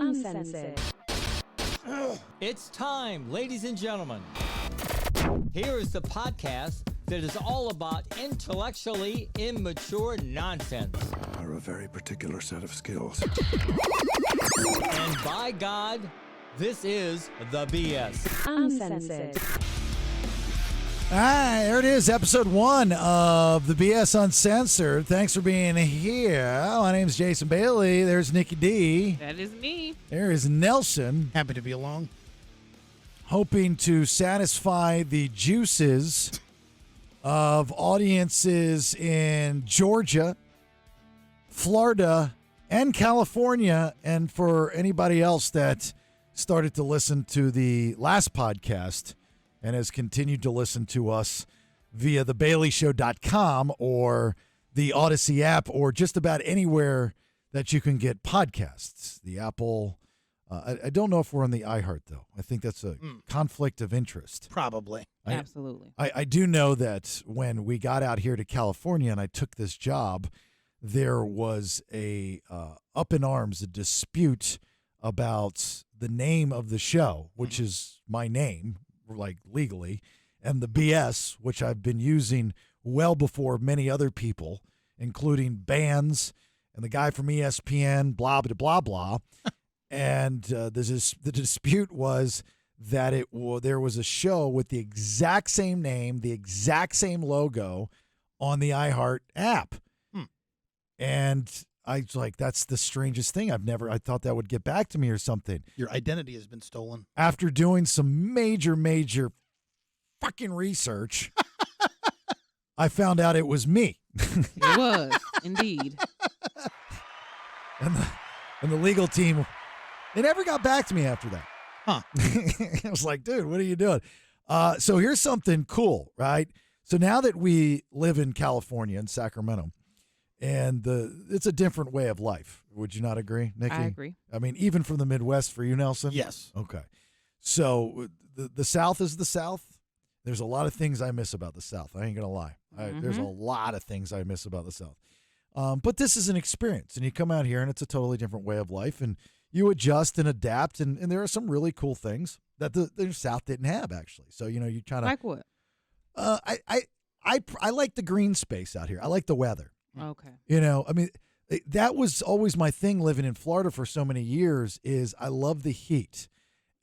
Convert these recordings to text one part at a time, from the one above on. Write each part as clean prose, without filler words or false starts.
Uncensored. It's time, ladies and gentlemen. Here is the podcast that is all about intellectually immature nonsense. Are a very particular set of skills. And by God, this is the BS Uncensored. All right, there it is, episode 1 of the BS Uncensored. Thanks for being here. My name's Jason Bailey. There's Nikki D. That is me. There is Nelson. Happy to be along. Hoping to satisfy the juices of audiences in Georgia, Florida, and California, and for anybody else that started to listen to the last podcast and has continued to listen to us via thebaileyshow.com or the Odyssey app or just about anywhere that you can get podcasts. The Apple, I don't know if we're on the iHeart, though. I think that's a conflict of interest. Probably. Absolutely. I do know that when we got out here to California and I took this job, there was a up in arms, a dispute about the name of the show, which is my name, like legally, and the BS, which I've been using well before many other people, including bands and the guy from ESPN, blah, blah, blah, blah. And the dispute was that there was a show with the exact same name, the exact same logo on the iHeart app. And I was like, that's the strangest thing. I thought that would get back to me or something. Your identity has been stolen. After doing some major fucking research, I found out it was me. It was, indeed. And the legal team, they never got back to me after that. Huh. I was like, dude, what are you doing? So here's something cool, right? So now that we live in California, in Sacramento, and it's a different way of life. Would you not agree, Nikki? I agree. I mean, even from the Midwest for you, Nelson? Yes. Okay. So the South is the South. There's a lot of things I miss about the South. I ain't going to lie. There's a lot of things I miss about the South. But this is an experience, and you come out here, and it's a totally different way of life, and you adjust and adapt, and there are some really cool things that the South didn't have, actually. So, you try to... Like what? I like the green space out here. I like the weather. Okay. I mean, that was always my thing living in Florida for so many years is I love the heat.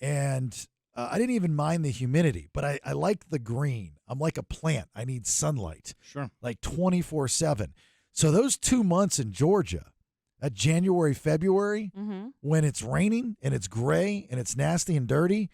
And I didn't even mind the humidity, but I like the green. I'm like a plant. I need sunlight. Sure. Like 24/7. So those 2 months in Georgia, that January, February, when it's raining and it's gray and it's nasty and dirty,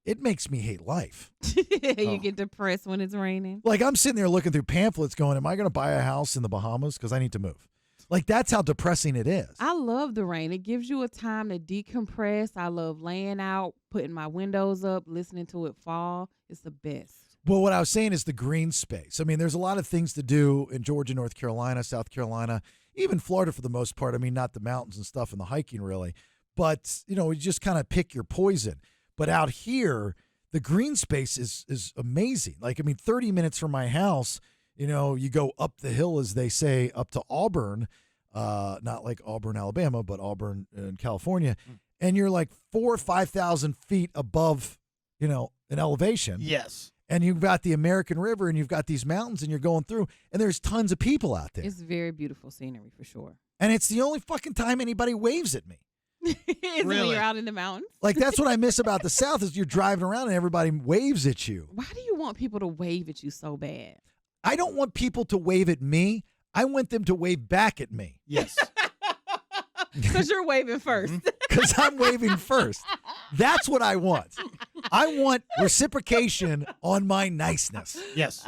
it makes me hate life. You get depressed when it's raining. Like I'm sitting there looking through pamphlets going, am I going to buy a house in the Bahamas? Because I need to move. Like that's how depressing it is. I love the rain. It gives you a time to decompress. I love laying out, putting my windows up, listening to it fall. It's the best. Well, what I was saying is the green space. I mean, there's a lot of things to do in Georgia, North Carolina, South Carolina, even Florida for the most part. I mean, not the mountains and stuff and the hiking really. But, you just kind of pick your poison. But out here, the green space is amazing. Like, I mean, 30 minutes from my house, you go up the hill, as they say, up to Auburn, not like Auburn, Alabama, but Auburn in California, and you're like 4,000 or 5,000 feet above, an elevation. Yes. And you've got the American River, and you've got these mountains, and you're going through, and there's tons of people out there. It's very beautiful scenery for sure. And it's the only fucking time anybody waves at me. Is when you're out in the mountains? Like, that's what I miss about the South is you're driving around and everybody waves at you. Why do you want people to wave at you so bad? I don't want people to wave at me. I want them to wave back at me. Yes. Because you're waving first. Because I'm waving first. That's what I want. I want reciprocation on my niceness. Yes.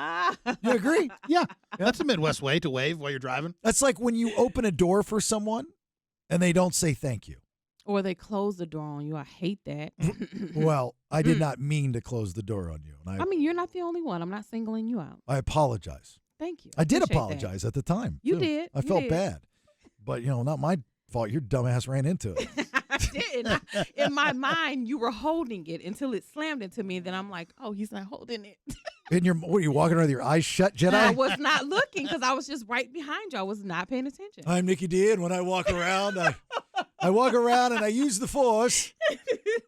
You agree? Yeah. That's a Midwest way to wave while you're driving. That's like when you open a door for someone and they don't say thank you. Or they close the door on you. I hate that. Well, I did not mean to close the door on you. And I mean, you're not the only one. I'm not singling you out. I apologize. Thank you. I did Appreciate apologize at the time. You too. did. I You felt did. bad. But, not my fault. Your dumbass ran into it. I didn't. In my mind, you were holding it until it slammed into me. Then I'm like, oh, he's not holding it. And what are you walking around with your eyes shut, Jedi? I was not looking because I was just right behind you. I was not paying attention. I'm Nikki D, and when I walk around, I I walk around and I use the Force.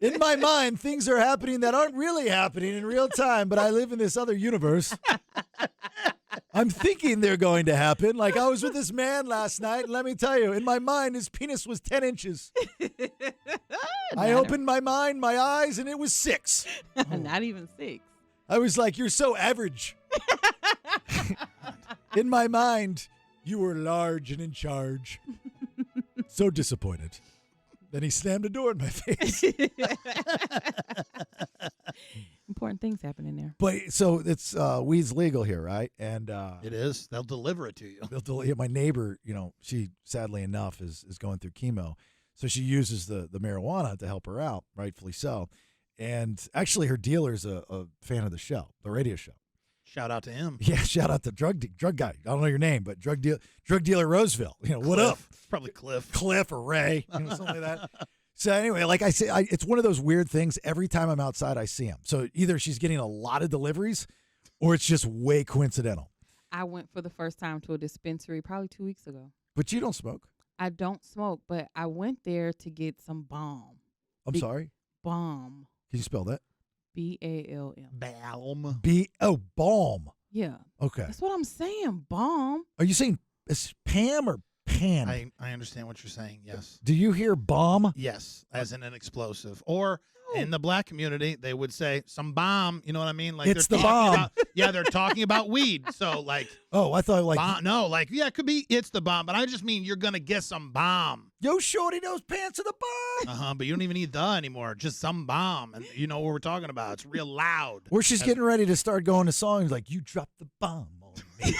In my mind, things are happening that aren't really happening in real time, but I live in this other universe. I'm thinking they're going to happen. Like I was with this man last night, and let me tell you, in my mind, his penis was 10 inches. I opened my mind, my eyes, and it was 6. Not even 6. I was like, you're so average. In my mind, you were large and in charge. So disappointed. Then he slammed the door in my face. Important things happen in there. But so it's weed's legal here, right? And It is. They'll deliver it to you. my neighbor, she sadly enough is going through chemo, so she uses the marijuana to help her out, rightfully so. And actually, her dealer's a fan of the show, the radio show. Shout out to him. Yeah, shout out to drug guy. I don't know your name, but drug dealer Roseville. What up? Probably Cliff. Cliff or Ray, something like that. So anyway, like I say, it's one of those weird things. Every time I'm outside, I see him. So either she's getting a lot of deliveries, or it's just way coincidental. I went for the first time to a dispensary probably 2 weeks ago. But you don't smoke. I don't smoke, but I went there to get some balm. I'm sorry. Balm. Can you spell that? BALM. Balm. Balm. Yeah. Okay. That's what I'm saying. Balm. Are you saying it's Pam or Pan? I understand what you're saying. Yes. Do you hear bomb? Yes, as in an explosive. Or in the black community, they would say some bomb. You know what I mean? Like It's they're the talking bomb. About, they're talking about weed. So like, Oh, I thought like bomb, no, like it could be it's the bomb, but I just mean you're gonna get some bomb. yo, shorty, those pants are the bomb. But you don't even need the anymore. Just some bomb, and you know what we're talking about. It's real loud. Or she's getting ready to start going to songs like "You Dropped the Bomb on Me."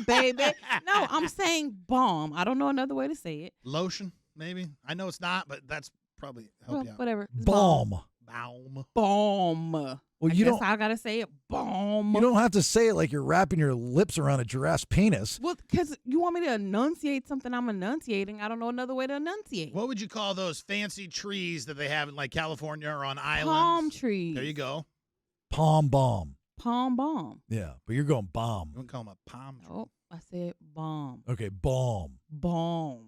Baby. No, I'm saying balm. I don't know another way to say it. Lotion, maybe. I know it's not, but that's probably help Well, you out. whatever. It's Balm. Balm. Balm. Well, I you guess don't. I gotta say it. Balm. You don't have to say it like you're wrapping your lips around a giraffe's penis. Well, because you want me to enunciate something I'm enunciating. I don't know another way to enunciate. What would you call those fancy trees that they have in like California or on islands? Palm trees. There you go. Palm bomb. Palm bomb. Yeah, but you're going bomb. You wouldn't call them a palm tree. Oh, I said bomb. Okay, bomb. Bomb.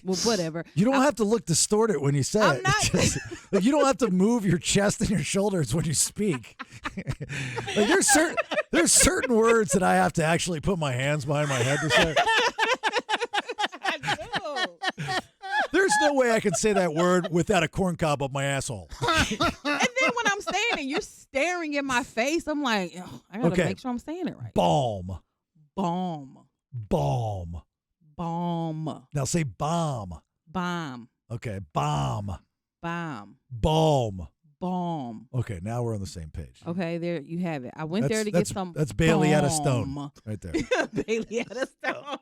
Well, whatever. You don't have to look distorted when you say I'm it. not- It's just- like, you don't have to move your chest and your shoulders when you speak. Like, there's certain words that I have to actually put my hands behind my head to say. There's no way I can say that word without a corn cob up my asshole. And then when I'm saying it, you're staring in my face. I'm like, oh, I gotta Okay. make sure I'm saying it right. Balm. Bomb. Balm. Bomb. Now say bomb. Bomb. Okay, bomb. Bomb. Balm. Bomb. Okay, now we're on the same page. Okay, there you have it. I went there to get some. That's Bailey out of balm. stone right there. Bailey out of stone.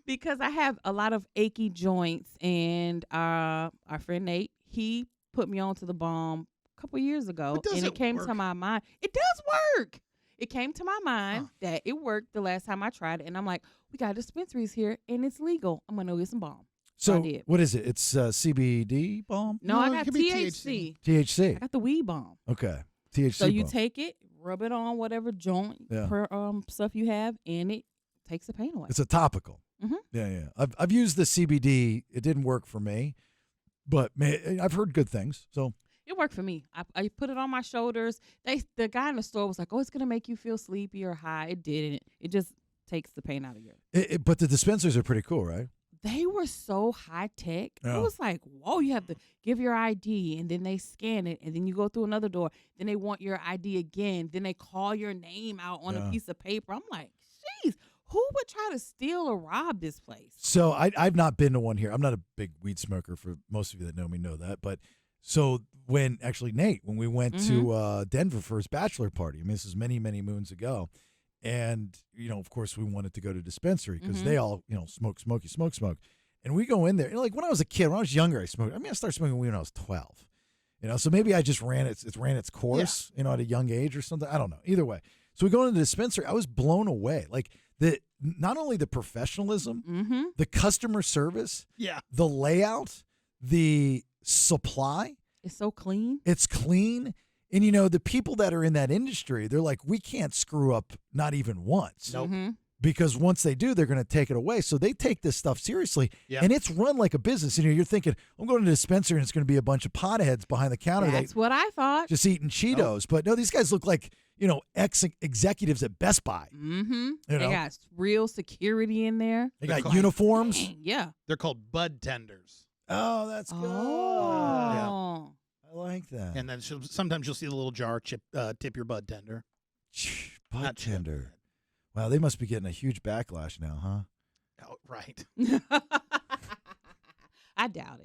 Because I have a lot of achy joints, and our friend Nate, he put me onto the balm a couple years ago, But does and it it came work? to my mind. It does work. It came to my mind that it worked the last time I tried it, and I'm like, we got dispensaries here, and it's legal. I'm gonna go get some balm. So I did. what is it? It's CBD balm? No, I it got could be THC. THC. I got the weed balm. Okay. THC So you balm. take it, rub it on whatever joint Yeah. stuff you have, and it takes the pain away. It's a topical. Mhm. Yeah. I've used the CBD. It didn't work for me, but I've heard good things. So It worked for me. I put it on my shoulders. The guy in the store was like, "Oh, it's gonna make you feel sleepy or high." It didn't. It just takes the pain out of you. but the dispensers are pretty cool, right? They were so high tech. Yeah. It was like, whoa, you have to give your ID, and then they scan it, and then you go through another door. Then they want your ID again. Then they call your name out on Yeah. a piece of paper. I'm like, jeez, who would try to steal or rob this place? So I've not been to one here. I'm not a big weed smoker. For most of you that know me know that. But so when we went to Denver for his bachelor party, I mean, this is many, many moons ago. And, of course, we wanted to go to dispensary because they all, smoke. And we go in there. Like when I was a kid, when I was younger, I smoked. I mean, I started smoking weed when I was 12. So maybe I just ran its course, at a young age or something. I don't know. Either way. So we go into the dispensary. I was blown away. Like not only the professionalism, the customer service, Yeah. the layout, the supply. It's so clean. It's clean. And, the people that are in that industry, they're like, we can't screw up not even once. Nope. because once they do, they're going to take it away. So they take this stuff seriously, and it's run like a business. You're thinking, I'm going to the dispensary and it's going to be a bunch of potheads behind the counter. That's what I thought. Just eating Cheetos. But no, these guys look like, ex-executives at Best Buy. Mm-hmm. They got real security in there. They got uniforms. Dang, yeah. They're called bud tenders. Oh, that's good. Oh. I like that. And then sometimes you'll see the little jar, tip your bud tender. Bud tender. Wow, they must be getting a huge backlash now, huh? Oh, right. I doubt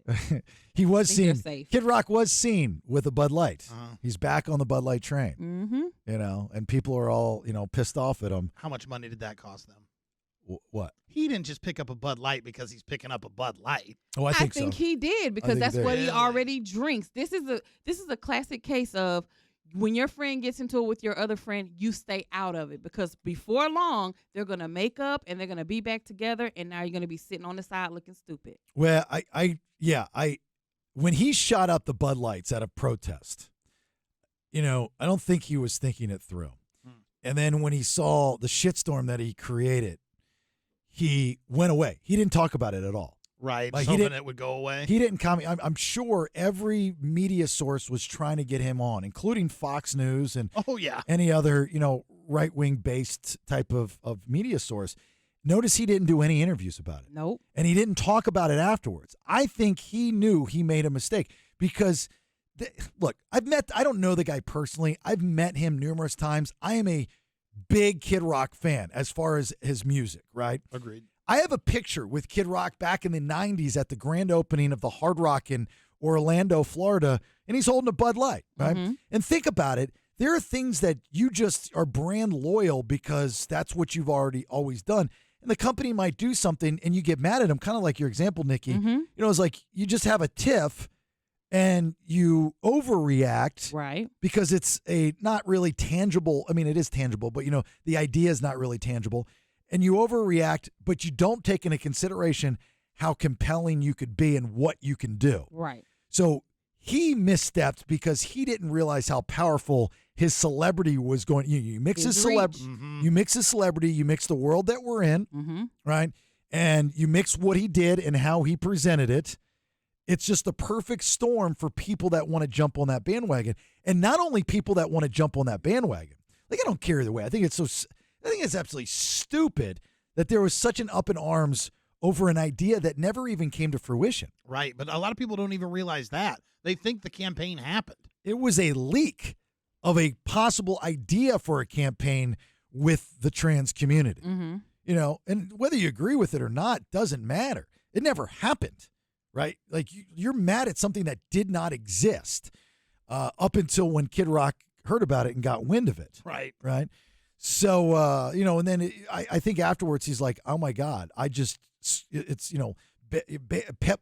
it. He was seen. Safe. Kid Rock was seen with a Bud Light. Uh-huh. He's back on the Bud Light train. Mm-hmm. And people are all, pissed off at him. How much money did that cost them? What? He didn't just pick up a Bud Light because he's picking up a Bud Light. Oh, I think so. He did because that's what he Really? already drinks. This is a classic case of when your friend gets into it with your other friend, you stay out of it because before long they're gonna make up and they're gonna be back together, and now you're gonna be sitting on the side looking stupid. Well, when he shot up the Bud Lights at a protest, I don't think he was thinking it through. And then when he saw the shitstorm that he created, he went away. He didn't talk about it at all. Right. Like, hoping it would go away. He didn't comment. I'm sure every media source was trying to get him on, including Fox News and any other, right-wing based type of media source. Notice he didn't do any interviews about it. Nope. And he didn't talk about it afterwards. I think he knew he made a mistake because, look, I don't know the guy personally. I've met him numerous times. I am a big Kid Rock fan as far as his music, right? Agreed. I have a picture with Kid Rock back in the 90s at the grand opening of the Hard Rock in Orlando, Florida, and he's holding a Bud Light, right? Mm-hmm. And think about it. There are things that you just are brand loyal because that's what you've already always done. And the company might do something and you get mad at them, kind of like your example, Nikki. Mm-hmm. It's like you just have a tiff and you overreact, right? Because it's a not really tangible. I mean, it is tangible, but the idea is not really tangible. And you overreact, but you don't take into consideration how compelling you could be and what you can do. Right. So he misstepped because he didn't realize how powerful his celebrity was going. You mix his celebrity, you mix his celebrity, you mix the world that we're in, right? And you mix what he did and how he presented it. It's just the perfect storm for people that want to jump on that bandwagon. And not only people that want to jump on that bandwagon. Like, I don't care either way. I think it's absolutely stupid that there was such an up in arms over an idea that never even came to fruition. Right, but a lot of people don't even realize that. They think the campaign happened. It was a leak of a possible idea for a campaign with the trans community. And whether you agree with it or not doesn't matter. It never happened, right? Like, you're mad at something that did not exist up until when Kid Rock heard about it and got wind of it. Right. Right. So, and then I think afterwards he's like, oh my God, it's,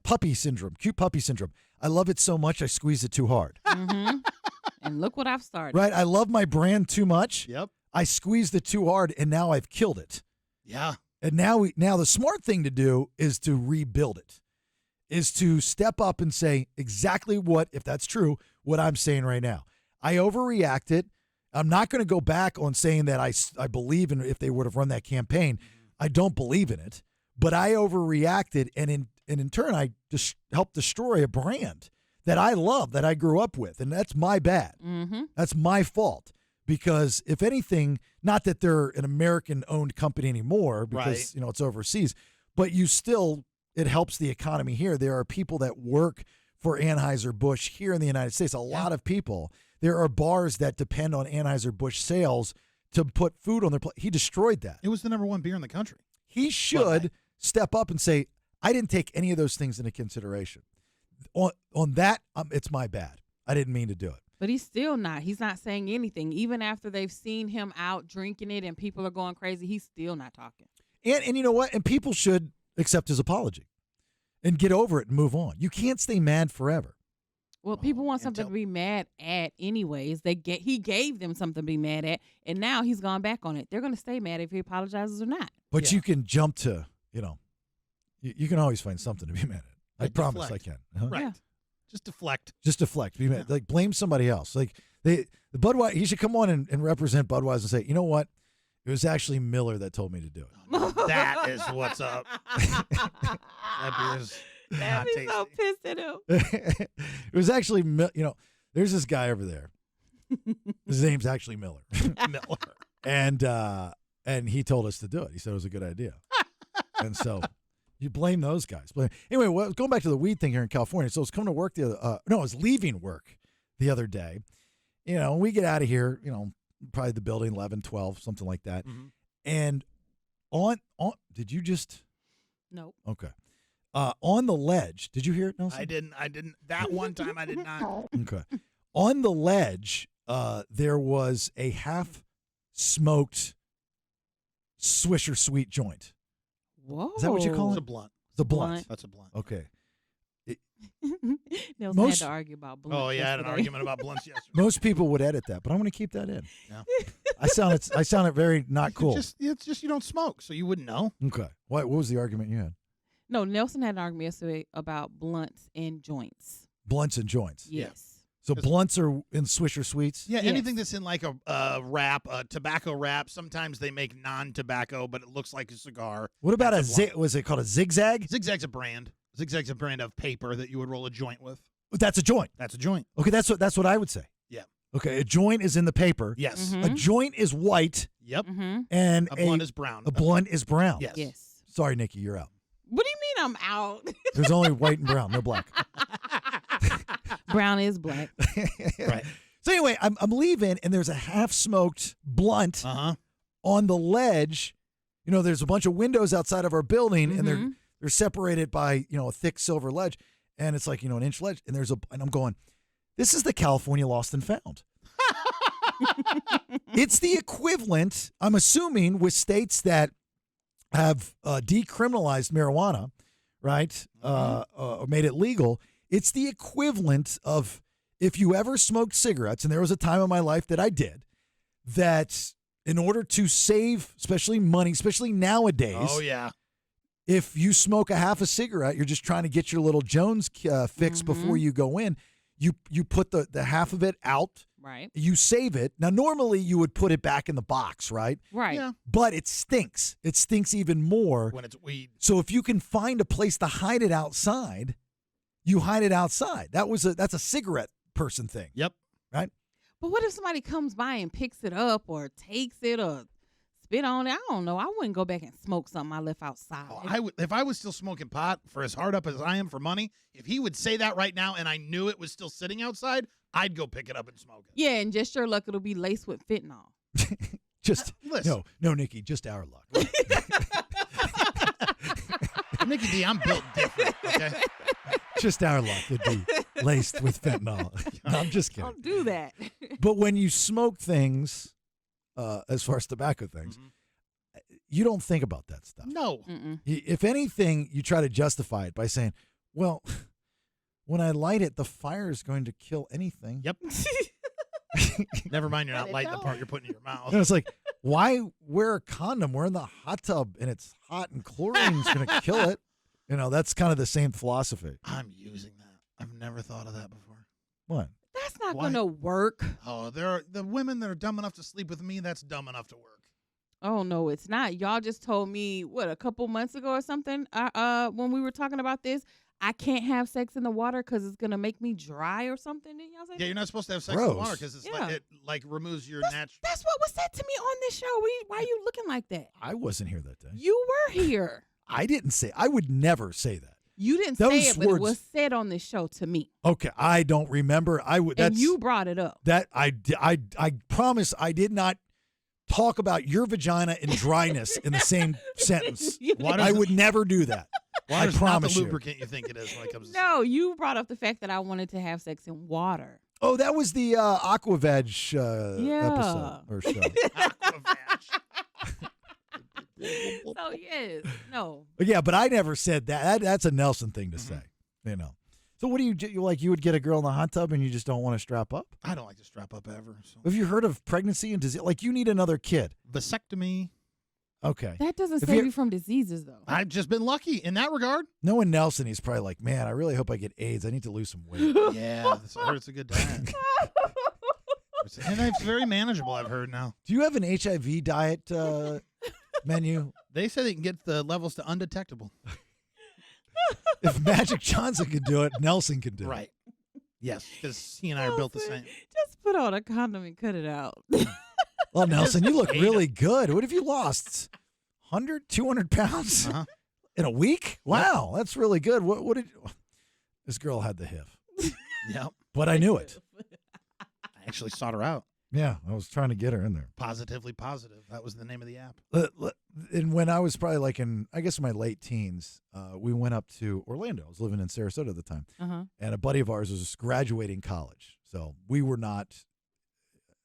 puppy syndrome, cute puppy syndrome. I love it so much. I squeeze it too hard. And look what I've started. Right. I love my brand too much. Yep. I squeezed it too hard and now I've killed it. Yeah. And now the smart thing to do is to rebuild it, is to step up and say exactly what, if that's true, what I'm saying right now. I overreacted. I'm not going to go back on saying that I believe in if they would have run that campaign. I don't believe in it, but I overreacted, and in turn, I just helped destroy a brand that I love, that I grew up with, and that's my bad. That's my fault because if anything, not that they're an American-owned company anymore because it's overseas, but it helps the economy here. There are people that work for Anheuser-Busch here in the United States, a lot of people. There are bars that depend on Anheuser-Busch sales to put food on their plate. He destroyed that. It was the #1 beer in the country. He should step up and say, I didn't take any of those things into consideration. On that, it's my bad. I didn't mean to do it. But he's still not. He's not saying anything. Even after they've seen him out drinking it and people are going crazy, he's still not talking. And you know what? And people should accept his apology and get over it and move on. You can't stay mad forever. Well, people want something to be mad at anyways. He gave them something to be mad at, and now he's gone back on it. They're going to stay mad if he apologizes or not. But you can jump to, you can always find something to be mad at. I promise I can. Right. Yeah. Just deflect. Be mad. Like, blame somebody else. Like, the Budweiser, he should come on and represent Budweiser and say, you know what? It was actually Miller that told me to do it. That is what's up. That beer's not That'd be tasty. so pissed at him. It was actually, there's this guy over there. His name's actually Miller. Miller. And he told us to do it. He said it was a good idea. And so you blame those guys. Anyway, going back to the weed thing here in California. So I was coming to work I was leaving work the other day. We get out of here, probably the building 11, 12, something like that. Mm-hmm. And did you just? Nope. Okay. On the ledge, did you hear it, Nelson? I didn't. That one time I did not. Okay. On the ledge, there was a half-smoked Swisher Sweet joint. Whoa. Is that what you call It's it? a blunt. The blunt. That's a blunt. Okay. Nelson Most- had to argue about blunts. Oh, yeah, I had an yesterday. argument about blunts yesterday. Most people would edit that, but I'm going to keep that in. Yeah. I sound it very not cool. It's just you don't smoke, so you wouldn't know. Okay. What was the argument you had? No, Nelson had an argument yesterday about blunts and joints. Blunts and joints. Yes. So blunts are in Swisher Sweets? Yeah, Yes. anything that's in like a wrap, a tobacco wrap. Sometimes they make non-tobacco, but it looks like a cigar. What about That's a blunt. was it called a zigzag? Zigzag's a brand. Zigzag's a brand of paper that you would roll a joint with. That's a joint. That's a joint. Okay, that's what I would say. Yeah. Okay, a joint is in the paper. Yes. Mhm. A joint is white Yep. Mm-hmm. and A blunt is brown. a blunt is brown. Yes. Yes. Sorry, Nikki, you're out. What do you mean I'm out? There's only white and brown, no black. Brown is black. Right. So anyway, I'm leaving, and there's a half-smoked blunt Uh-huh. on the ledge. There's a bunch of windows outside of our building, and Mhm. they're separated by a thick silver ledge, and it's like an inch ledge, and and I'm going, this is the California Lost and Found. It's the equivalent, I'm assuming, with states that have decriminalized marijuana, right? Or made it legal. It's the equivalent of if you ever smoked cigarettes, and there was a time in my life that I did, that in order to save, especially money, especially nowadays, Oh, yeah. if you smoke a half a cigarette, you're just trying to get your little Jones fix before you go in. You put the half of it out. Right. You save it. Now, normally you would put it back in the box, right? Right. Yeah. But it stinks. It stinks even more. When it's weed. So if you can find a place to hide it outside, you hide it outside. That's a cigarette person thing. Yep. Right? But what if somebody comes by and picks it up or takes it or spit on it? I don't know. I wouldn't go back and smoke something I left outside. Oh, I would, if I was still smoking pot for as hard up as I am for money, if he would say that right now and I knew it was still sitting outside, I'd go pick it up and smoke it. Yeah, and just your luck, it'll be laced with fentanyl. Just Listen. no, Nikki, just our luck. Nikki D, I'm built different, okay? Just our luck. It'd be laced with fentanyl. No, I'm just kidding. Don't do that. But when you smoke things, as far as tobacco things, you don't think about that stuff. No. Mm-mm. If anything, you try to justify it by saying, well, when I light it, the fire is going to kill anything. Yep. Never mind, you're not But it lighting the don't. part you're putting in your mouth. And it's like, why wear a condom? We're in the hot tub and it's hot and chlorine's going to kill it. That's kind of the same philosophy. I'm using that. I've never thought of that before. What? That's not Why? going to work. Oh, there are the women that are dumb enough to sleep with me. That's dumb enough to work. Oh, no, it's not. Y'all just told me, a couple months ago or something, when we were talking about this, I can't have sex in the water because it's going to make me dry or something. Didn't y'all say? Yeah, you're not supposed to have sex in the Gross. water because it's Yeah. like it removes your natural. That's what was said to me on this show. Why are you looking like that? I wasn't here that day. You were here. I didn't say. I would never say that. You didn't Those say it, but words- it was said on this show to me. Okay, I don't remember. I would. And That's you brought it up. that. I promise. I did not talk about your vagina and dryness in the same sentence. Water's I the- would never do that. I Water's promise not the you. lubricant you think it is when it comes to No, you brought up the fact that I wanted to have sex in water. Oh, that was the Aquaveg Yeah. episode or show. Aquavag. So yes, no. Yeah, but I never said that. That's a Nelson thing to say. So what do you do? You would get a girl in the hot tub and you just don't want to strap up? I don't like to strap up ever. So. Have you heard of pregnancy and disease? Like you need another kid. Vasectomy. Okay. That doesn't If save you're- you from diseases, though. I've just been lucky in that regard. Knowing Nelson, he's probably like, man, I really hope I get AIDS. I need to lose some weight. Yeah, I heard it's a good diet. And it's very manageable, I've heard now. Do you have an HIV diet menu? They say they can get the levels to undetectable. If Magic Johnson can do it, Nelson can do it. Right. Yes, because he and I are built the same. Just put on a condom and cut it out. Well, Nelson, you look really good. What have you lost? 100, 200 pounds in a week? Wow, that's really good. What did this girl had the HIV? Yep. But I knew it. I actually sought her out. Yeah, I was trying to get her in there. Positively Positive. That was the name of the app. And when I was probably like in my late teens, we went up to Orlando. I was living in Sarasota at the time. And a buddy of ours was graduating college. So we were not,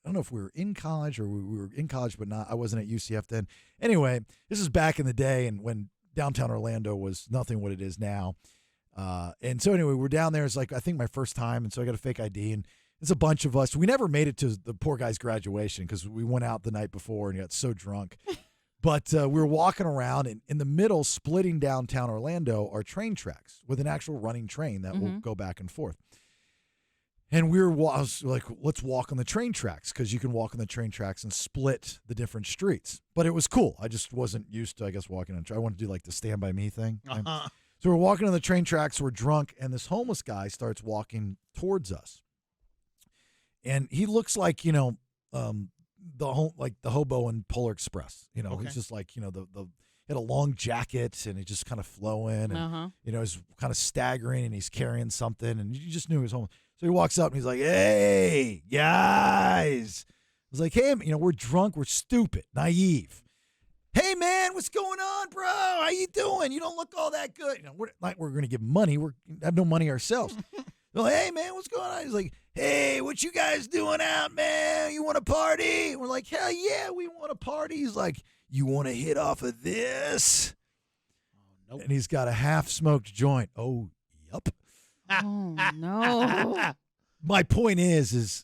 I don't know if we were in college or we were in college, but not. I wasn't at UCF then. Anyway, this is back in the day and when downtown Orlando was nothing what it is now. And so anyway, we're down there. It's like, I think my first time. And so I got a fake ID and it's a bunch of us. We never made it to the poor guy's graduation because we went out the night before and got so drunk. But we were walking around, and in the middle, splitting downtown Orlando, are train tracks with an actual running train that will go back and forth. And I was like, let's walk on the train tracks because you can walk on the train tracks and split the different streets. But it was cool. I just wasn't used to, I guess, walking on. I wanted to do like the Stand By Me thing. So we're walking on the train tracks. We're drunk, and this homeless guy starts walking towards us. And he looks like, the hobo in Polar Express. He's just like, he had a long jacket and he's just kind of flowing and, he's kind of staggering and he's carrying something and you just knew he was homeless. So he walks up and he's like, hey, guys. I was like, hey, we're drunk. We're stupid, naive. Hey, man, what's going on, bro? How you doing? You don't look all that good. We're going to give money. We have no money ourselves. They're like, hey, man, what's going on? He's like, hey, what you guys doing out, man? You want to party? And we're like, hell yeah, we want to party. He's like, you want to hit off of this? Oh, nope. And he's got a half-smoked joint. Oh, yup. Oh, no. My point is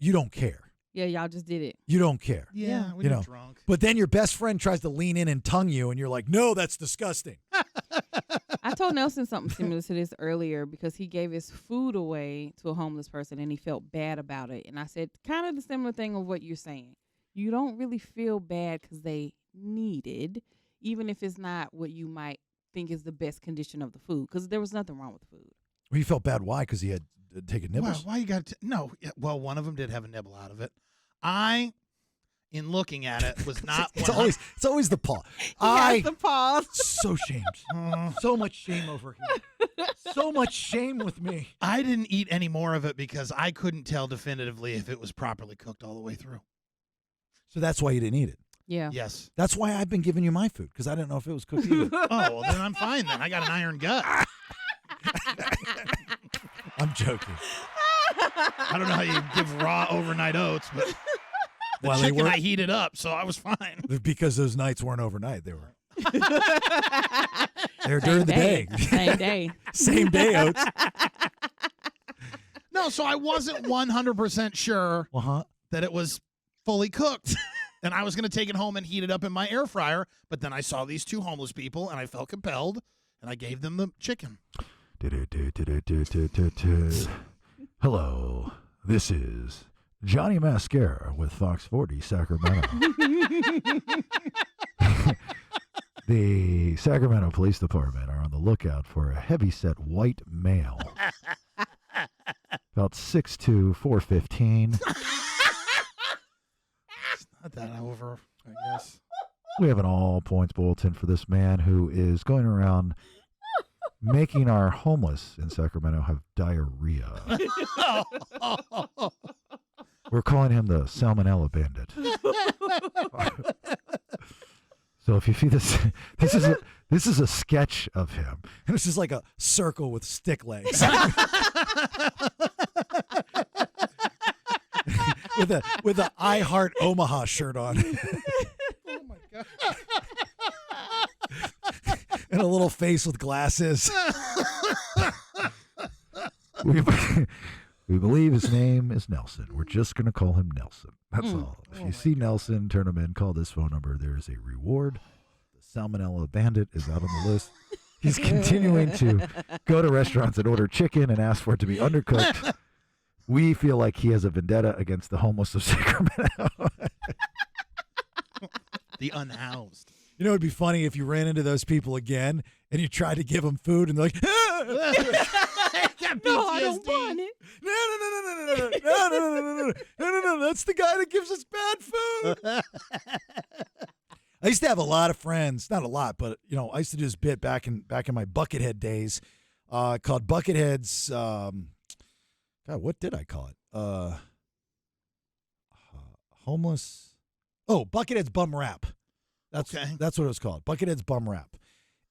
you don't care. Yeah, y'all just did it. You don't care. Yeah, when you're drunk. But then your best friend tries to lean in and tongue you, and you're like, no, that's disgusting. I told Nelson something similar to this earlier because he gave his food away to a homeless person and he felt bad about it. And I said kind of the similar thing of what you're saying. You don't really feel bad because they needed, even if it's not what you might think is the best condition of the food, because there was nothing wrong with the food. Well, you felt bad. Why? Because he had taken nibbles? Why you got to? No. Well, one of them did have a nibble out of it. In looking at it, was not. It's always the paw. The paws. So shamed. So much shame over here. So much shame with me. I didn't eat any more of it because I couldn't tell definitively if it was properly cooked all the way through. So that's why you didn't eat it. Yeah. Yes. That's why I've been giving you my food because I didn't know if it was cooked either. Oh, well, then I'm fine. Then I got an iron gut. I'm joking. I don't know how you give raw overnight oats, but the chicken I heated up, so I was fine. Because those nights weren't overnight. They were. They were during the day. Same day. Same day, Oats. No, so I wasn't 100% sure that it was fully cooked. And I was going to take it home and heat it up in my air fryer. But then I saw these two homeless people, and I felt compelled, and I gave them the chicken. Hello, this is Johnny Mascara with Fox 40 Sacramento. The Sacramento Police Department are on the lookout for a heavyset white male. About 6'2", 415. It's not that over, I guess. We have an all-points bulletin for this man who is going around making our homeless in Sacramento have diarrhea. We're calling him the Salmonella Bandit. So if you see this, this is a sketch of him, and it's just like a circle with stick legs, with a I Heart Omaha shirt on. Oh my God. And a little face with glasses. We believe his name is Nelson. We're just going to call him Nelson. That's all. If you see Nelson, turn him in, call this phone number. There is a reward. The Salmonella Bandit is out on the list. He's continuing to go to restaurants and order chicken and ask for it to be undercooked. We feel like he has a vendetta against the homeless of Sacramento. The unhoused. You know, it'd be funny if you ran into those people again and you tried to give them food and they're like, ah! No, I don't want it. No, that's the guy that gives us bad food. I used to have a lot of friends, not a lot, but I used to do this bit back in my Buckethead days, called Buckethead's. God, what did I call it? Homeless. Oh, Buckethead's Bum Rap. That's what it was called. Buckethead's Bum Rap,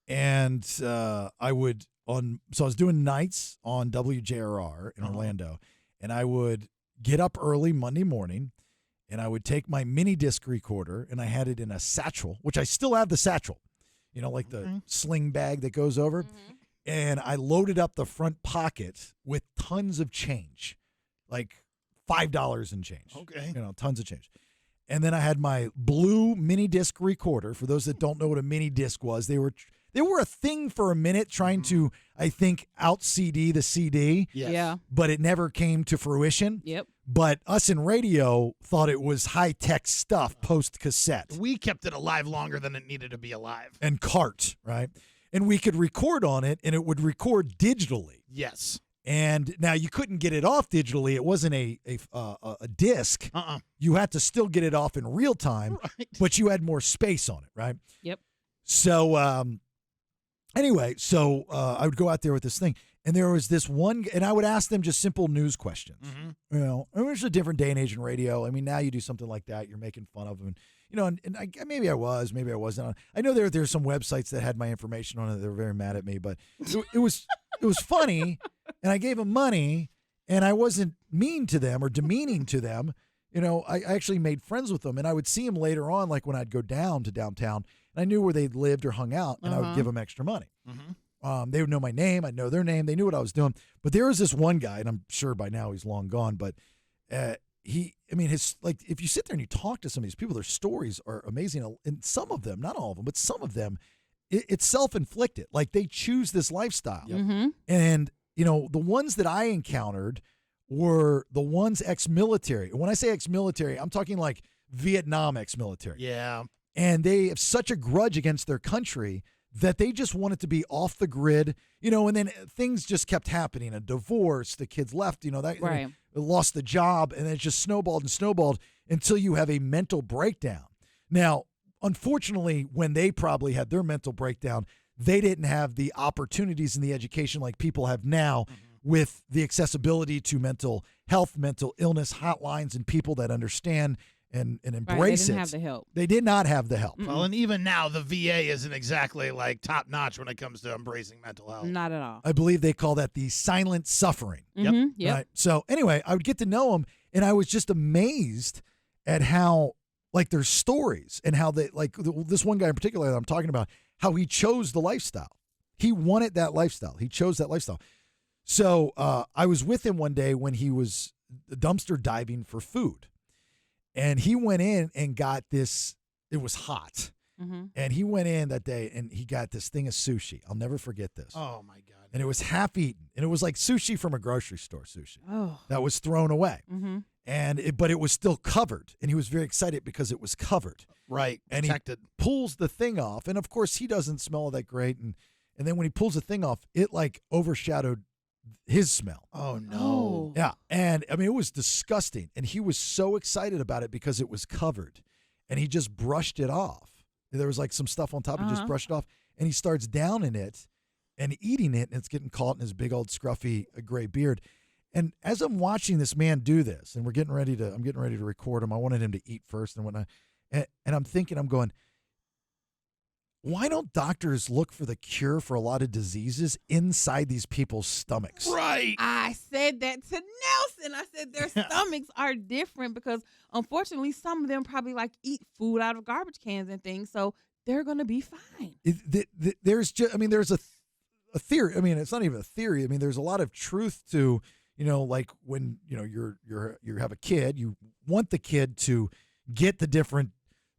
and I was doing nights on WJRR in Orlando, and I would get up early Monday morning. And I would take my mini disc recorder, and I had it in a satchel, which I still have the satchel, like the sling bag that goes over. Mm-hmm. And I loaded up the front pocket with tons of change, like $5 in change. Okay. Tons of change. And then I had my blue mini disc recorder. For those that don't know what a mini disc was, they were a thing for a minute, trying to, I think, out CD the CD. Yes. Yeah. But it never came to fruition. Yep. But us in radio thought it was high-tech stuff post-cassette. We kept it alive longer than it needed to be alive. And cart, right? And we could record on it, and it would record digitally. Yes. And now you couldn't get it off digitally. It wasn't a disc. You had to still get it off in real time, right. But you had more space on it, right? Yep. So anyway, I would go out there with this thing. And there was this one, and I would ask them just simple news questions. Mm-hmm. It was a different day and age in radio. I mean, now you do something like that, you're making fun of them. And maybe I was, maybe I wasn't. I know there's some websites that had my information on it. They were very mad at me, but it was funny, and I gave them money, and I wasn't mean to them or demeaning to them. I actually made friends with them, and I would see them later on, like when I'd go down to downtown, and I knew where they'd lived or hung out, and I would give them extra money. Mm-hmm. They would know my name. I'd know their name. They knew what I was doing. But there was this one guy, and I'm sure by now he's long gone, but if you sit there and you talk to some of these people, their stories are amazing. And some of them, not all of them, but some of them, it's self-inflicted. Like they choose this lifestyle. Mm-hmm. And, the ones that I encountered were the ones ex-military. When I say ex-military, I'm talking like Vietnam ex-military. Yeah. And they have such a grudge against their country that they just wanted to be off the grid, and then things just kept happening. A divorce, the kids left, right. Lost the job, and it just snowballed and snowballed until you have a mental breakdown. Now, unfortunately, when they probably had their mental breakdown, they didn't have the opportunities and the education like people have now with the accessibility to mental health, mental illness hotlines, and people that understand and embrace They it. didn't have the help. They did not have the help. Well, and even now, the VA isn't exactly like top notch when it comes to embracing mental health. Not at all. I believe they call that the silent suffering. Mm-hmm. Yep. Right. So anyway, I would get to know them, and I was just amazed at how, like, their stories and how they, like, this one guy in particular that I'm talking about, how he chose the lifestyle. He wanted that lifestyle. He chose that lifestyle. So I was with him one day when he was dumpster diving for food. And he went in and got this, it was hot. Mm-hmm. And he went in that day and he got this thing of sushi. I'll never forget this. Oh, my God. And it was half eaten. And it was like sushi from a grocery store sushi that was thrown away. Mm-hmm. But it was still covered. And he was very excited because it was covered. Right. And protected. He pulls the thing off. And, of course, he doesn't smell that great. And then when he pulls the thing off, it like overshadowed his smell. Oh, no. Oh. Yeah. And I mean, it was disgusting. And he was so excited about it because it was covered. And he just brushed it off. There was like some stuff on top. He just brushed it off. And he starts downing it and eating it. And it's getting caught in his big old scruffy gray beard. And as I'm watching this man do this, and I'm getting ready to record him. I wanted him to eat first and whatnot. And I'm thinking, I'm going, why don't doctors look for the cure for a lot of diseases inside these people's stomachs? Right. I said that to Nelson. I said their stomachs are different because, unfortunately, some of them probably like eat food out of garbage cans and things, so they're going to be fine. There's a theory. I mean, it's not even a theory. I mean, there's a lot of truth to, like when, you have a kid, you want the kid to get the different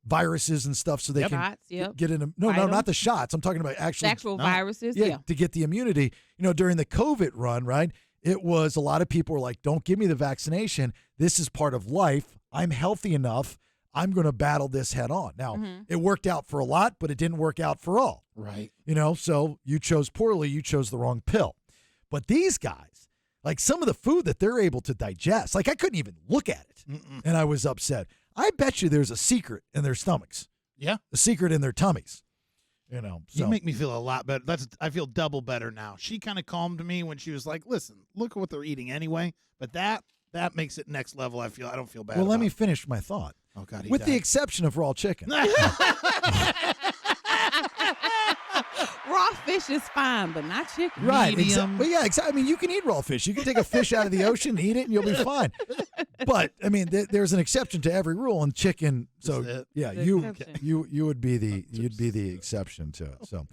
viruses and stuff so they can shots, get in. No, not the shots. I'm talking about actual viruses. to get the immunity. During the COVID run, right? It was a lot of people were like, don't give me the vaccination. This is part of life. I'm healthy enough. I'm going to battle this head on. Now, it worked out for a lot, but it didn't work out for all. Right. So you chose poorly. You chose the wrong pill. But these guys, like some of the food that they're able to digest, like I couldn't even look at it. And I was upset. I bet you there's a secret in their stomachs. Yeah. A secret in their tummies. So. You make me feel a lot better. I feel double better now. She kind of calmed me when she was like, listen, look at what they're eating anyway. But that makes it next level. I don't feel bad. Well, let about me it. finish my thought. Oh, God, With the exception of raw chicken. Raw fish is fine, but not chicken. Right. Medium. Well, yeah, exactly. I mean, you can eat raw fish. You can take a fish out of the ocean, eat it, and you'll be fine. But I mean, there's an exception to every rule, and chicken. So yeah, you would be the exception to it. So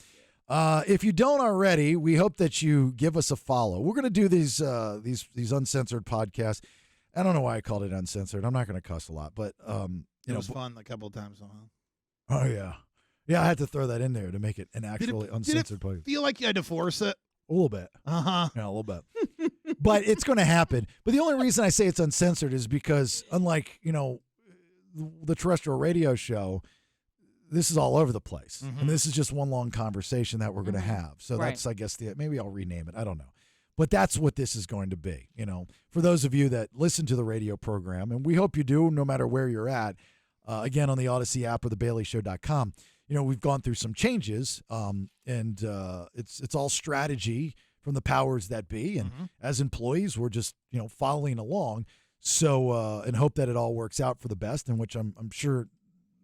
if you don't already, we hope that you give us a follow. We're going to do these uncensored podcasts. I don't know why I called it uncensored. I'm not going to cuss a lot, but it was fun a couple of times. Oh yeah. Yeah, I had to throw that in there to make it an actually uncensored podcast. Feel like you had to force it? A little bit. Uh-huh. Yeah, a little bit. But it's going to happen. But the only reason I say it's uncensored is because unlike, the terrestrial radio show, this is all over the place. And this is just one long conversation that we're going to have. So that's, I guess, maybe I'll rename it. I don't know. But that's what this is going to be. For those of you that listen to the radio program, and we hope you do no matter where you're at, again, on the Odyssey app or theBaileyShow.com, we've gone through some changes, and it's all strategy from the powers that be. And as employees, we're just, following along. So, and hope that it all works out for the best, in which I'm sure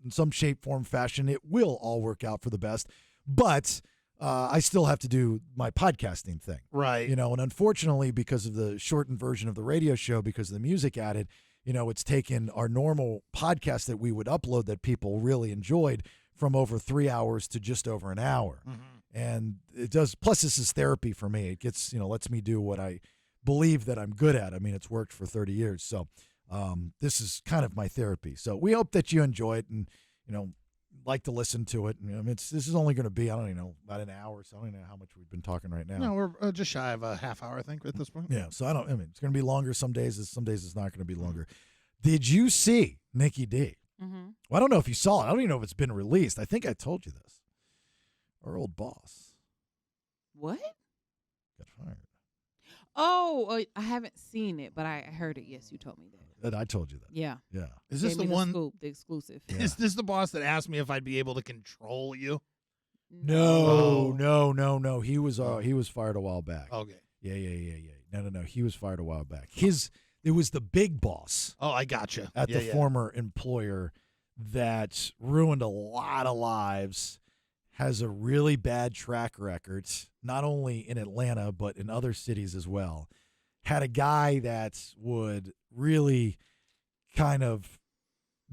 in some shape, form, fashion, it will all work out for the best. But I still have to do my podcasting thing. Right. And unfortunately, because of the shortened version of the radio show, because of the music added, it's taken our normal podcast that we would upload that people really enjoyed from over 3 hours to just over an hour. And it does, plus this is therapy for me. It gets, lets me do what I believe that I'm good at. I mean, it's worked for 30 years. So this is kind of my therapy. So we hope that you enjoy it and, like to listen to it. This is only going to be, I don't even know, about an hour. So I don't even know how much we've been talking right now. No, we're just shy of a half hour, I think, at this point. Yeah. So it's going to be longer some days. Some days it's not going to be longer. Did you see Nikki D? Well, I don't know if you saw it. I don't even know if it's been released. I think I told you this. Our old boss. What? Got fired. Oh, I haven't seen it, but I heard it. Yes, you told me that. I told you that. Yeah. Yeah. Is this Gave the me one? scoop, the exclusive? Yeah. Is this the boss that asked me if I'd be able to control you? No. He was fired a while back. Okay. Yeah. No. He was fired a while back. It was the big boss. Oh, I gotcha. At the former employer that ruined a lot of lives, has a really bad track record, not only in Atlanta, but in other cities as well. Had a guy that would really kind of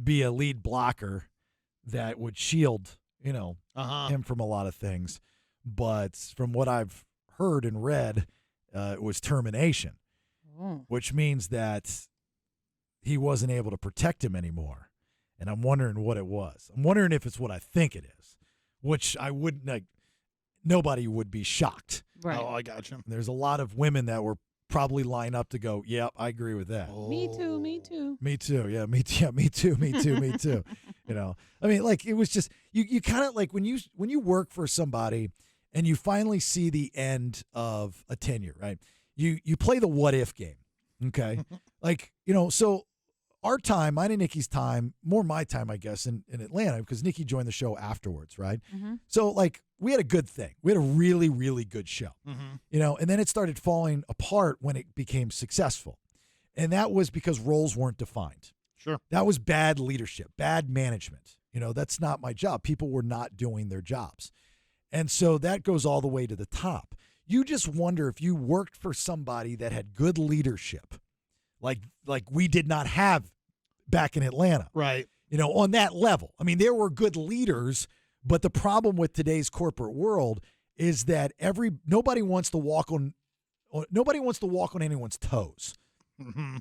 be a lead blocker that would shield, him from a lot of things. But from what I've heard and read, it was termination, which means that he wasn't able to protect him anymore. And I'm wondering what it was. I'm wondering if it's what I think it is, which I wouldn't, nobody would be shocked. Right. Oh, I got you. There's a lot of women that were probably line up to go, yep, I agree with that. Oh. Me too. Me too. Me too. Yeah, me too. Me too. I mean, it was just, you kind of when you work for somebody and you finally see the end of a tenure, right? You play the what if game. Okay. So our time, mine and Nikki's time, more my time, I guess, in Atlanta, because Nikki joined the show afterwards, right? So, we had a good thing. We had a really, really good show, and then it started falling apart when it became successful. And that was because roles weren't defined. Sure. That was bad leadership, bad management. That's not my job. People were not doing their jobs. And so that goes all the way to the top. You just wonder if you worked for somebody that had good leadership, like we did not have back in Atlanta. Right. On that level. I mean, there were good leaders, but the problem with today's corporate world is that nobody wants to walk on anyone's toes.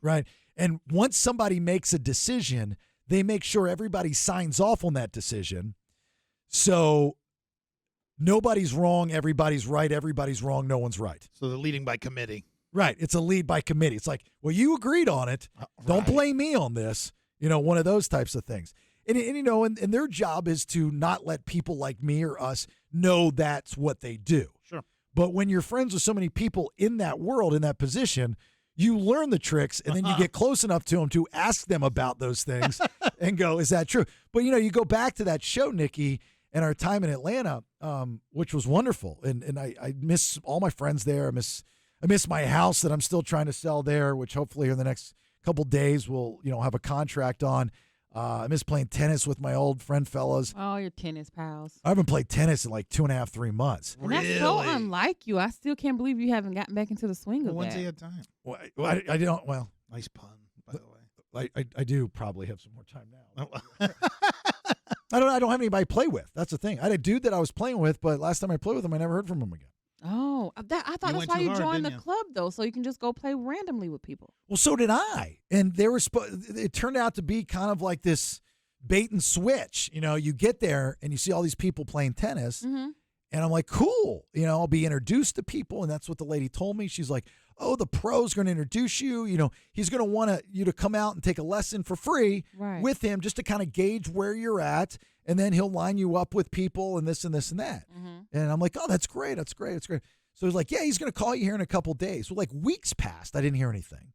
Right? And once somebody makes a decision, they make sure everybody signs off on that decision. So nobody's wrong, everybody's right, everybody's wrong, no one's right. So they're leading by committee. Right. It's a lead by committee. It's like, well, you agreed on it. Don't blame me on this. One of those types of things. And their job is to not let people like me or us know that's what they do. Sure. But when you're friends with so many people in that world, in that position, you learn the tricks, and then you get close enough to them to ask them about those things and go, is that true? But, you go back to that show, Nikki, and our time in Atlanta, which was wonderful. And I miss all my friends there. I miss my house that I'm still trying to sell there, which hopefully in the next couple days we'll, have a contract on. I miss playing tennis with my old friend fellas. Oh, your tennis pals. I haven't played tennis in like 2.5, 3 months. And that's so unlike you. I still can't believe you haven't gotten back into the swing of that. One day at a time. Well, I don't. Well, Nice pun, by the way. I do probably have some more time now. I don't have anybody to play with. That's the thing. I had a dude that I was playing with, but last time I played with him, I never heard from him again. Oh, I thought that's why you joined the club, though, so you can just go play randomly with people. Well, so did I. And it turned out to be kind of like this bait and switch. You get there and you see all these people playing tennis, and I'm like, cool. I'll be introduced to people, and that's what the lady told me. She's like, oh, the pro's going to introduce you. He's going to want you to come out and take a lesson for free with him just to kind of gauge where you're at, and then he'll line you up with people and this and this and that. And I'm like, oh, that's great. That's great. That's great. So he's like, yeah, he's going to call you here in a couple days. Well, like weeks passed. I didn't hear anything.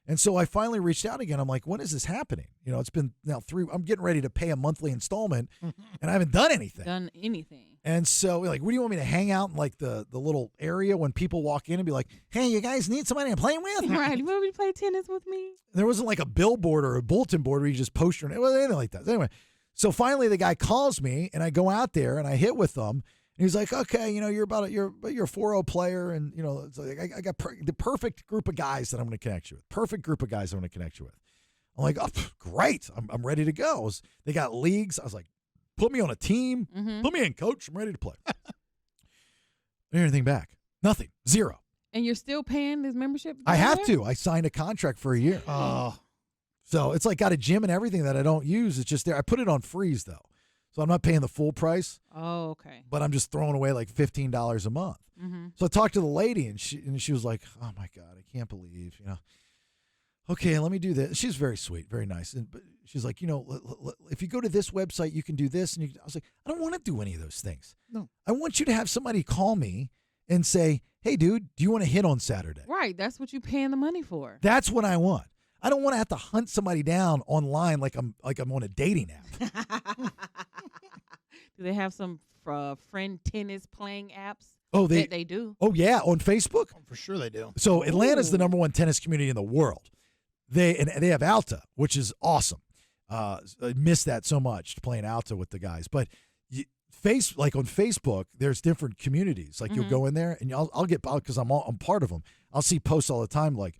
And so I finally reached out again. I'm like, when is this happening? It's been now 3. I'm getting ready to pay a monthly installment, and I haven't done anything. And so like, what do you want me to hang out in like the little area when people walk in and be like, hey, you guys need somebody to play with? Right. You want me to play tennis with me? There wasn't like a billboard or a bulletin board where you just post your name. Well, anything like that. Anyway, so finally the guy calls me, and I go out there and I hit with them. And he's like, okay, you're a 4-0 player, and it's like I got the perfect group of guys that I'm going to connect you with. Perfect group of guys I'm going to connect you with. I'm like, oh, great, I'm ready to go. They got leagues. I was like, put me on a team, put me in, coach. I'm ready to play. I didn't hear anything back. Nothing. Zero. And you're still paying this membership? I have to. I signed a contract for a year. Oh, so it's like got a gym and everything that I don't use. It's just there. I put it on freeze though. So I'm not paying the full price. Oh, okay. But I'm just throwing away like $15 a month. So I talked to the lady, and she was like, "Oh my God, I can't believe, Okay, let me do this." She's very sweet, very nice, but she's like, if you go to this website, you can do this, and I was like, I don't want to do any of those things. No, I want you to have somebody call me and say, "Hey, dude, do you want to hit on Saturday?" Right, that's what you're paying the money for. That's what I want. I don't want to have to hunt somebody down online like I'm on a dating app. Do they have some friend tennis playing apps? Oh, they do. Oh, yeah, on Facebook? Oh, for sure they do. So Atlanta's the number one tennis community in the world. They have Alta, which is awesome. I miss that so much, playing Alta with the guys. But on Facebook, there's different communities. Like you'll go in there, and I'll get, because I'm part of them. I'll see posts all the time like,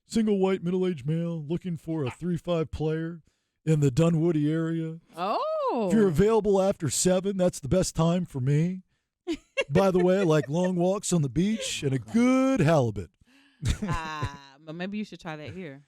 single white middle-aged male looking for a 3-5 player in the Dunwoody area. Oh. If you're available after 7, that's the best time for me. By the way, I like long walks on the beach and a good halibut. But maybe you should try that here.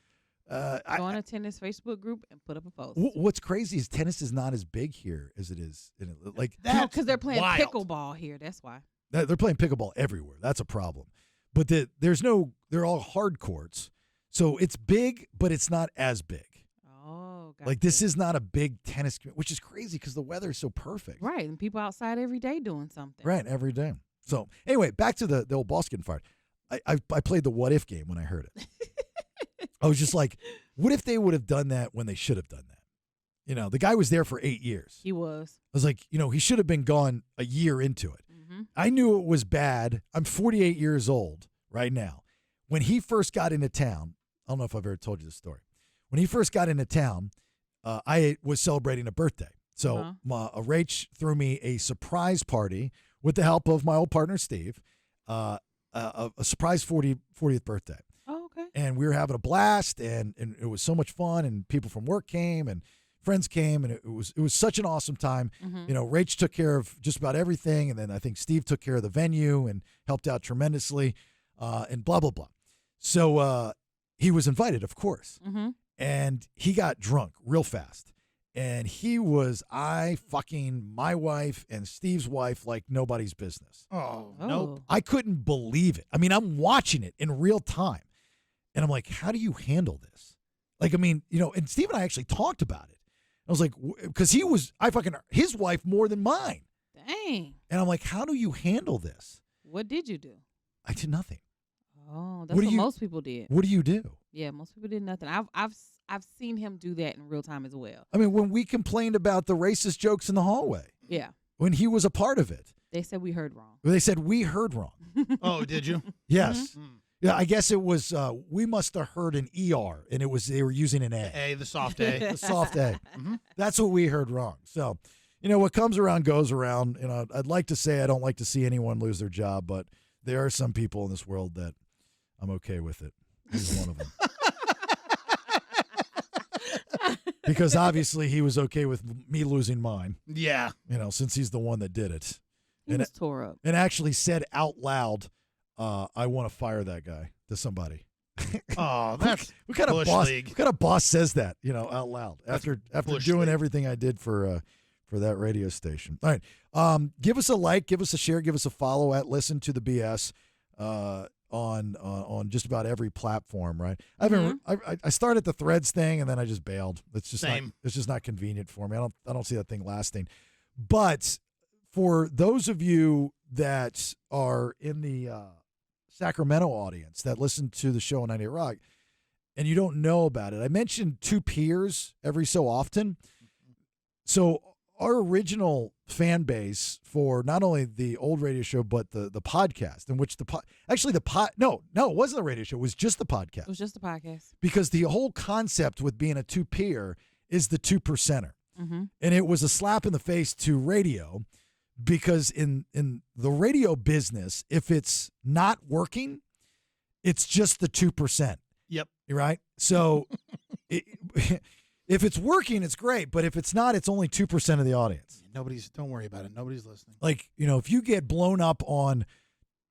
Join a tennis Facebook group and put up a post. What's crazy is tennis is not as big here as it is. Because they're playing wild. pickleball here. That's why. They're playing pickleball everywhere. That's a problem. But they're all hard courts. So it's big, but it's not as big. Oh, gotcha. Like this is not a big tennis community, which is crazy because the weather is so perfect. Right, and people outside every day doing something. Right, every day. So anyway, back to the old boss getting fired. I played the what if game when I heard it. I was just like, what if they would have done that when they should have done that? The guy was there for 8 years. He was. I was like, he should have been gone a year into it. I knew it was bad. I'm 48 years old right now. When he first got into town, I don't know if I've ever told you this story. When he first got into town, I was celebrating a birthday. So Rach threw me a surprise party with the help of my old partner, Steve, a surprise 40th birthday. Oh, okay. And we were having a blast, and it was so much fun, and people from work came, and friends came, and it was such an awesome time. Rach took care of just about everything, and then I think Steve took care of the venue and helped out tremendously, and blah, blah, blah. So he was invited, of course, and he got drunk real fast. And he was fucking my wife and Steve's wife like nobody's business. Oh, Oh. nope. I couldn't believe it. I mean, I'm watching it in real time. And I'm like, how do you handle this? Like, I mean, and Steve and I actually talked about it. I was like, because his wife more than mine. Dang. And I'm like, how do you handle this? What did you do? I did nothing. Oh, that's What what do you- most people did. What do you do? Yeah, most people did nothing. I've seen him do that in real time as well. I mean, when we complained about the racist jokes in the hallway, Yeah. when he was a part of it, They said we heard wrong. they said we heard wrong. Oh, did you? Yes. Mm. Yeah, I guess it was, we must have heard an ER, and they were using an A. A, the soft A. The soft A. Mhm. That's what we heard wrong. So, what comes around goes around. I'd like to say I don't like to see anyone lose their job, but there are some people in this world that I'm okay with it. He's one of them. Because obviously he was okay with me losing mine, Yeah. since he's the one that did it. He And was tore up. And actually said out loud, I want to fire that guy to somebody. Oh, that's What kind of Bush boss? League. What kind of boss says that? Out loud That's after Bush doing League. everything I did for that radio station. All right, give us a like, give us a share, give us a follow at Listen to the BS on just about every platform. Right? I started the Threads thing and then I just bailed. It's just Same. it's just not convenient for me. I don't see that thing lasting. But for those of you that are in the Sacramento audience that listen to the show on 98 Rock and you don't know about it, I mentioned two peers every so often. So our original fan base for not only the old radio show but the podcast, in which it wasn't the radio show, it was just the podcast. It was just a podcast. Because the whole concept with being a two-peer is the 2%er. Mm-hmm. And it was a slap in the face to radio, because in the radio business, if it's not working, it's just the 2%. Yep. Right? So if it's working, it's great. But if it's not, it's only 2% of the audience. Don't worry about it. Nobody's listening. Like, if you get blown up on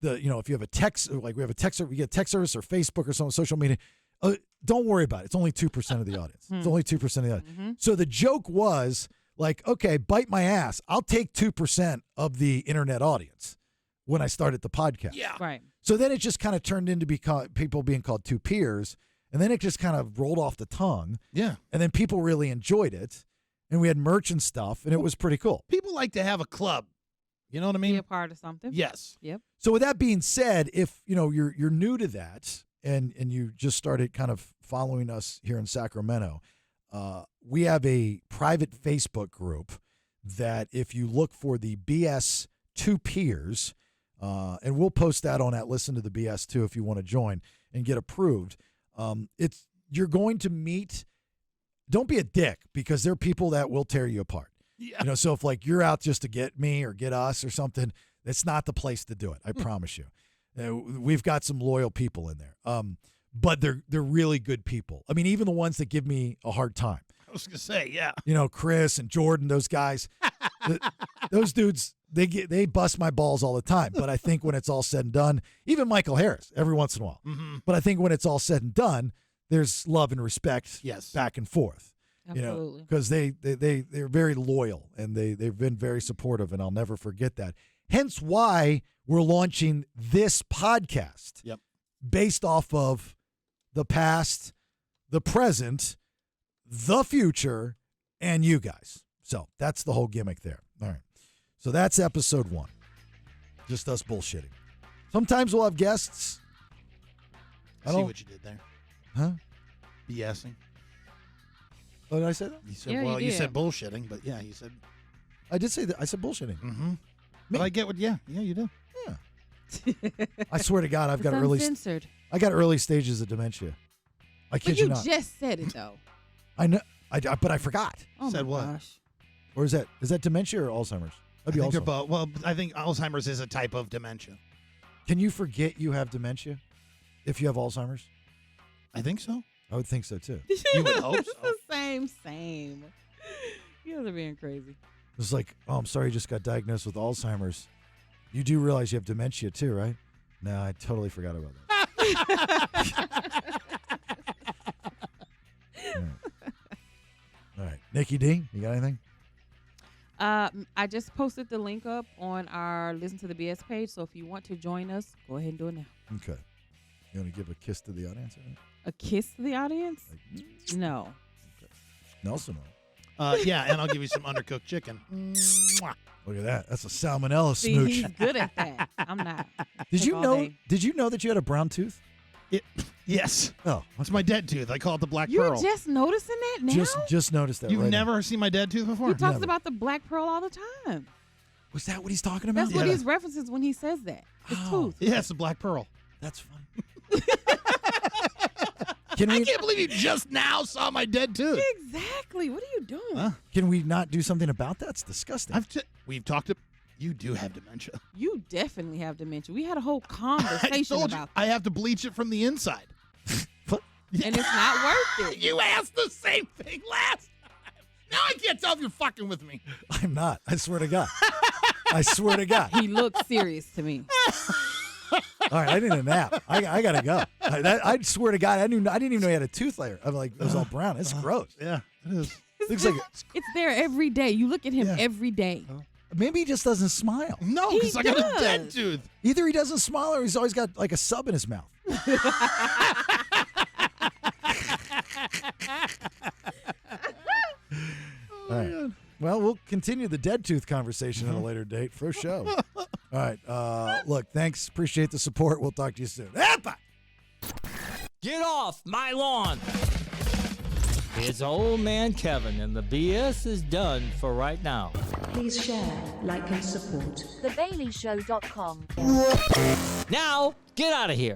if you have a text, like we have a text, we get text service or Facebook or some social media, don't worry about it. It's only 2% of the audience. It's only 2% of the audience. Mm-hmm. So the joke was like, okay, bite my ass. I'll take 2% of the internet audience when I started the podcast. Yeah. Right. So then it just kind of turned into people being called two peers. And then it just kind of rolled off the tongue. Yeah. And then people really enjoyed it. And we had merch and stuff. And it was pretty cool. People like to have a club. You know what I mean? Be a part of something. Yes. Yep. So with that being said, if you're new to that and you just started kind of following us here in Sacramento, we have a private Facebook group that if you look for the BS Two Peers, and we'll post that on at Listen to the BS too if you want to join and get approved. You're going to meet. Don't be a dick, because there are people that will tear you apart. Yeah. So if like you're out just to get me or get us or something, it's not the place to do it. I promise you. We've got some loyal people in there. But they're really good people. I mean, even the ones that give me a hard time. I was gonna say, yeah. Chris and Jordan, those guys, those dudes, they bust my balls all the time. But I think when it's all said and done, even Michael Harris every once in a while. Mm-hmm. But I think when it's all said and done, there's love and respect Yes. back and forth. Absolutely. Because they're very loyal and they've been very supportive, and I'll never forget that. Hence why we're launching this podcast. Yep. Based off of the past, the present, the future, and you guys. So that's the whole gimmick there. All right. So that's episode 1. Just us bullshitting. Sometimes we'll have guests. I see what you did there. Huh? BSing. Oh, did I say that? You said, Yeah, you well, you did. said bullshitting, but yeah, you said. I did say that. I said bullshitting. Mm-hmm. But I get what. Yeah, you do. I swear to God, I've got It's early. uncensored. I got early stages of dementia. I But kid you you not. just said it though. I know. But I forgot. Oh Said my what? gosh. Or is that dementia or Alzheimer's? I That'd be think they're Alzheimer's. both. Well, I think Alzheimer's is a type of dementia. Can you forget you have dementia if you have Alzheimer's? I think so. I would think so too. You would hope It's so. the same. You guys are being crazy. It's like, oh, I'm sorry, you just got diagnosed with Alzheimer's. You do realize you have dementia too, right? No, I totally forgot about that. All right. Nikki D, you got anything? I just posted the link up on our Listen to the BS page, so if you want to join us, go ahead and do it now. Okay. You want to give a kiss to the audience? A kiss to the audience? No. Okay. Nelson. Yeah, and I'll give you some undercooked chicken. Mwah. Look at that. That's a salmonella See, smooch. he's good at that. I'm not. Did you all know? day. Did you know that you had a brown tooth? Yes. Oh, It's my dead tooth. I call it the black You're pearl. just noticing that now? just noticed that. You've right never seen my dead tooth before? He talks Never. about the black pearl all the time. Was that what he's talking about? That's what he references when he says that. His tooth. Yeah, it's the black pearl. That's funny. I can't believe you just now saw my dead tooth. Exactly. What are you doing? Huh? Can we not do something about that? It's disgusting. We've talked to. You do have dementia. You definitely have dementia. We had a whole I conversation told you, about I have to bleach it from the inside. What? that. And it's not worth it. You asked the same thing last time. Now I can't tell if you're fucking with me. I'm not. I swear to God. I swear to God. He looks serious to me. All right, I need a nap. I gotta go. I swear to God, I didn't even know he had a tooth layer. I'm like, it was all brown. It's gross. Yeah, it is. Looks like It's there every day. You look at him Yeah. every day. maybe he just doesn't smile. No, He because I got a dead does. tooth. Either he doesn't smile or he's always got like a sub in his mouth. All right. Well, we'll continue the dead tooth conversation at a later date for show. All right. Look, thanks. Appreciate the support. We'll talk to you soon. Epa! Get off my lawn! It's old man Kevin, and the BS is done for right now. Please share, like and support. TheBaileyShow.com. Now, get out of here.